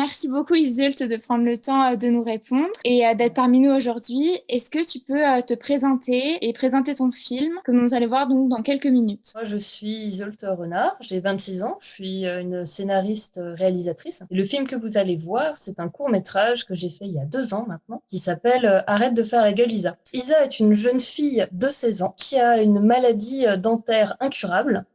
Merci beaucoup Iseult de prendre le temps de nous répondre et d'être parmi nous aujourd'hui. Est-ce que tu peux te présenter et présenter ton film que nous allons voir donc dans quelques minutes? Moi, je suis Iseult Renard, j'ai 26 ans, je suis une scénariste réalisatrice. Et le film que vous allez voir, c'est un court-métrage que j'ai fait il y a 2 ans maintenant, qui s'appelle Arrête de faire la gueule Isa. Isa est une jeune fille de 16 ans qui a une maladie dentaire incurable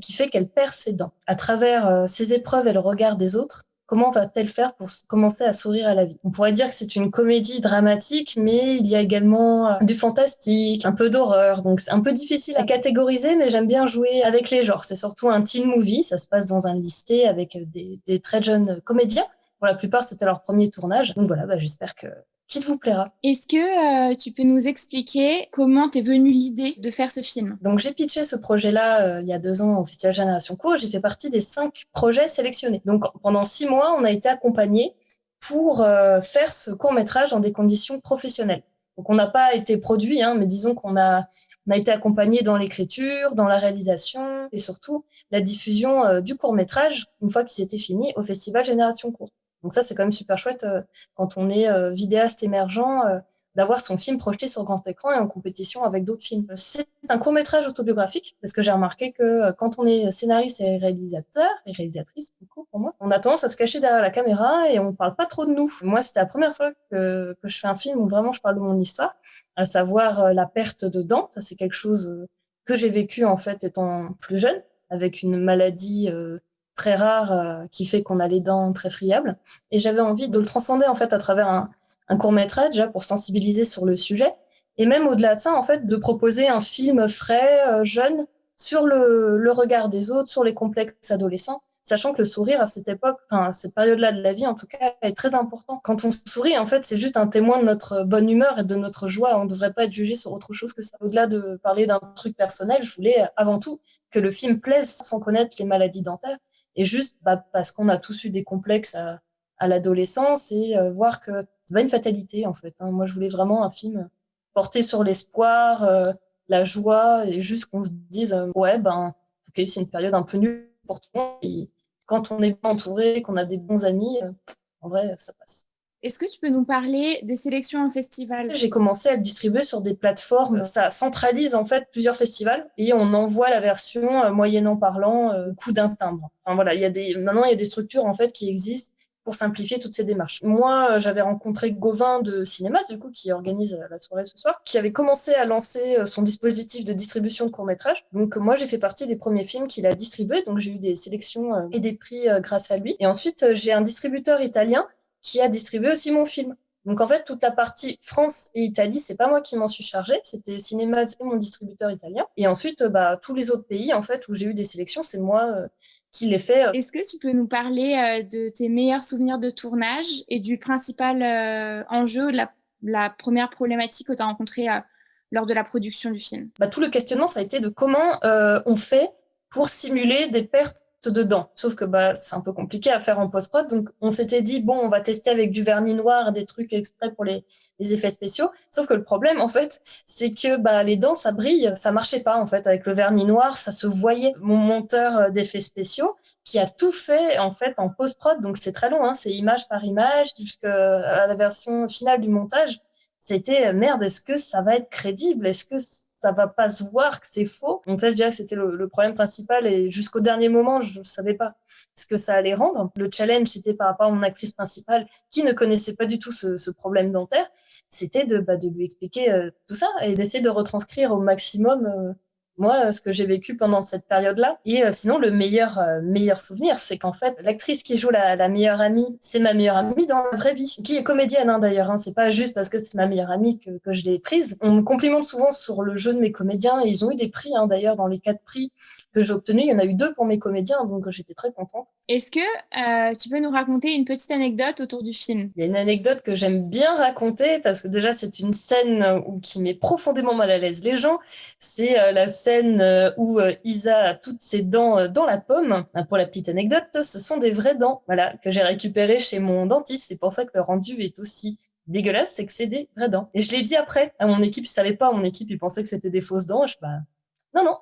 qui fait qu'elle perd ses dents. À travers ses épreuves et le regard des autres, comment va-t-elle faire pour commencer à sourire à la vie? On pourrait dire que c'est une comédie dramatique, mais il y a également du fantastique, un peu d'horreur. Donc c'est un peu difficile à catégoriser, mais j'aime bien jouer avec les genres. C'est surtout un teen movie, ça se passe dans un lycée avec des très jeunes comédiens. Pour la plupart, c'était leur premier tournage. Donc voilà, j'espère qu'il vous plaira. Est-ce que tu peux nous expliquer comment t'es venue l'idée de faire ce film? Donc j'ai pitché ce projet-là il y a 2 ans au Festival Génération Court. J'ai fait partie des 5 projets sélectionnés. Donc pendant 6 mois, on a été accompagnés pour faire ce court-métrage dans des conditions professionnelles. Donc on n'a pas été produit, mais disons qu'on a été accompagné dans l'écriture, dans la réalisation et surtout la diffusion du court-métrage une fois qu'il s'était fini au Festival Génération Court. Donc ça, c'est quand même super chouette quand on est vidéaste émergent, d'avoir son film projeté sur grand écran et en compétition avec d'autres films. C'est un court-métrage autobiographique, parce que j'ai remarqué que quand on est scénariste et réalisateur, et réalisatrice, du coup, pour moi, on a tendance à se cacher derrière la caméra et on parle pas trop de nous. Moi, c'était la première fois que je fais un film où vraiment je parle de mon histoire, à savoir la perte de dents. Ça, c'est quelque chose que j'ai vécu, en fait, étant plus jeune, avec une maladie très rare qui fait qu'on a les dents très friables. Et j'avais envie de le transcender, en fait, à travers un court-métrage, déjà pour sensibiliser sur le sujet. Et même au-delà de ça, en fait, de proposer un film frais, jeune, sur le regard des autres, sur les complexes adolescents, sachant que le sourire à cette époque, enfin, à cette période-là de la vie, en tout cas, est très important. Quand on sourit, en fait, c'est juste un témoin de notre bonne humeur et de notre joie. On ne devrait pas être jugé sur autre chose que ça. Au-delà de parler d'un truc personnel, je voulais avant tout que le film plaise sans connaître les maladies dentaires et juste parce qu'on a tous eu des complexes à l'adolescence et voir que c'est pas une fatalité en fait. Moi, je voulais vraiment un film porté sur l'espoir, la joie et juste qu'on se dise ouais ok, c'est une période un peu nulle pour tout le monde. Et quand on est bien entouré, qu'on a des bons amis, en vrai, ça passe. Est-ce que tu peux nous parler des sélections en festival? J'ai commencé à le distribuer sur des plateformes. Ça centralise en fait plusieurs festivals et on envoie la version moyennant parlant coût d'un timbre. Enfin voilà, maintenant il y a des structures en fait qui existent pour simplifier toutes ces démarches. Moi, j'avais rencontré Gauvin de Cinémas, du coup, qui organise la soirée ce soir, qui avait commencé à lancer son dispositif de distribution de courts-métrages. Donc, moi, j'ai fait partie des premiers films qu'il a distribués. Donc, j'ai eu des sélections et des prix grâce à lui. Et ensuite, j'ai un distributeur italien qui a distribué aussi mon film. Donc, en fait, toute la partie France et Italie, c'est pas moi qui m'en suis chargée. C'était Cinémas et mon distributeur italien. Et ensuite, tous les autres pays, en fait, où j'ai eu des sélections, c'est moi qui les fait. Est-ce que tu peux nous parler de tes meilleurs souvenirs de tournage et du principal enjeu, la première problématique que tu as rencontrée lors de la production du film? Tout le questionnement, ça a été de comment on fait pour simuler des pertes de dents. Sauf que c'est un peu compliqué à faire en post-prod. Donc, on s'était dit, bon, on va tester avec du vernis noir, des trucs exprès pour les effets spéciaux. Sauf que le problème, en fait, c'est que les dents, ça brille. Ça marchait pas, en fait. Avec le vernis noir, ça se voyait. Mon monteur d'effets spéciaux, qui a tout fait, en fait, en post-prod. Donc, c'est très long, c'est image par image, jusqu'à la version finale du montage. C'était merde, est-ce que ça va être crédible? Est-ce que ça va pas se voir que c'est faux? Donc ça, je dirais que c'était le problème principal et jusqu'au dernier moment, je savais pas ce que ça allait rendre. Le challenge, c'était par rapport à mon actrice principale qui ne connaissait pas du tout ce problème dentaire. C'était de lui expliquer tout ça et d'essayer de retranscrire au maximum moi, ce que j'ai vécu pendant cette période-là. Et sinon, le meilleur souvenir, c'est qu'en fait, l'actrice qui joue la meilleure amie, c'est ma meilleure amie dans la vraie vie, qui est comédienne d'ailleurs. C'est pas juste parce que c'est ma meilleure amie que je l'ai prise. On me complimente souvent sur le jeu de mes comédiens et ils ont eu des prix d'ailleurs dans les 4 prix que j'ai obtenus. Il y en a eu 2 pour mes comédiens, donc j'étais très contente. Est-ce que tu peux nous raconter une petite anecdote autour du film? Il y a une anecdote que j'aime bien raconter parce que déjà, c'est une scène qui met profondément mal à l'aise les gens. C'est la scène où Isa a toutes ses dents dans la pomme. Pour la petite anecdote, ce sont des vraies dents, voilà, que j'ai récupérées chez mon dentiste. C'est pour ça que le rendu est aussi dégueulasse, c'est que c'est des vraies dents. Et je l'ai dit après à mon équipe, ils savaient pas, mon équipe, ils pensaient que c'était des fausses dents. Non, non,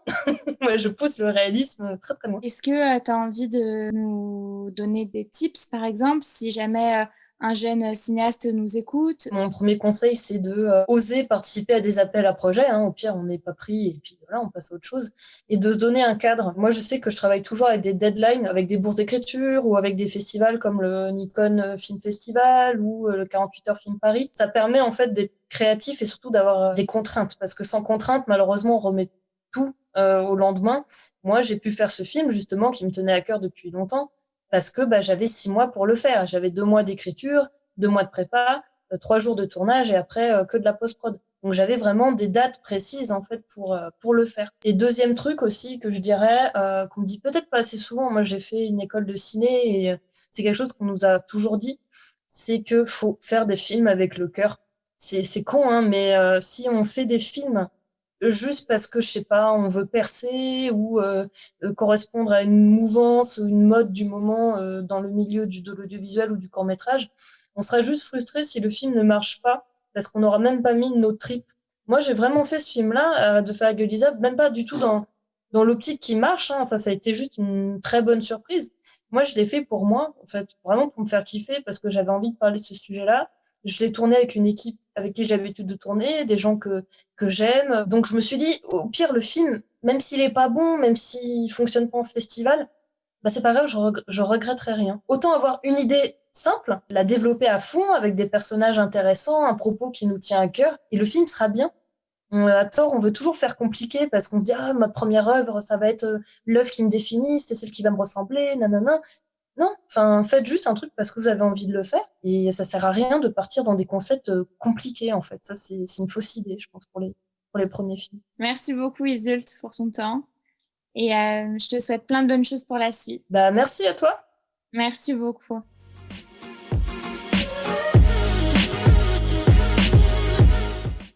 moi je pousse le réalisme très très loin. Est-ce que tu as envie de nous donner des tips, par exemple, si jamais un jeune cinéaste nous écoute? Mon premier conseil, c'est de oser participer à des appels à projets. Au pire, on n'est pas pris et puis voilà, on passe à autre chose. Et de se donner un cadre. Moi, je sais que je travaille toujours avec des deadlines, avec des bourses d'écriture ou avec des festivals comme le Nikon Film Festival ou le 48 heures Film Paris. Ça permet en fait d'être créatif et surtout d'avoir des contraintes. Parce que sans contraintes, malheureusement, on remet tout au lendemain. Moi, j'ai pu faire ce film justement qui me tenait à cœur depuis longtemps parce que j'avais 6 mois pour le faire. J'avais 2 mois d'écriture, 2 mois de prépa, 3 jours de tournage et après que de la post-prod. Donc j'avais vraiment des dates précises en fait pour le faire. Et deuxième truc aussi que je dirais, qu'on me dit peut-être pas assez souvent, moi j'ai fait une école de ciné et c'est quelque chose qu'on nous a toujours dit, c'est que faut faire des films avec le cœur. C'est con, mais si on fait des films juste parce que je sais pas, on veut percer ou correspondre à une mouvance ou une mode du moment dans le milieu de l'audiovisuel ou du court-métrage, on sera juste frustré si le film ne marche pas parce qu'on n'aura même pas mis nos tripes. Moi, j'ai vraiment fait ce film-là de Farah Gulizab, même pas du tout dans l'optique qui marche, ça a été juste une très bonne surprise. Moi, je l'ai fait pour moi, en fait, vraiment pour me faire kiffer parce que j'avais envie de parler de ce sujet-là. Je l'ai tourné avec une équipe avec qui j'avais l'habitude de tourner, des gens que j'aime. Donc je me suis dit, au pire, le film, même s'il est pas bon, même s'il fonctionne pas en festival, c'est pas grave, je regretterai rien. Autant avoir une idée simple, la développer à fond avec des personnages intéressants, un propos qui nous tient à cœur, et le film sera bien. À tort, on veut toujours faire compliqué parce qu'on se dit, ma première œuvre, ça va être l'œuvre qui me définit, c'est celle qui va me ressembler, nanana. Non, faites juste un truc parce que vous avez envie de le faire et ça sert à rien de partir dans des concepts compliqués en fait. Ça, c'est une fausse idée, je pense, pour les premiers films. Merci beaucoup Iseult pour ton temps et je te souhaite plein de bonnes choses pour la suite. Merci à toi. Merci beaucoup.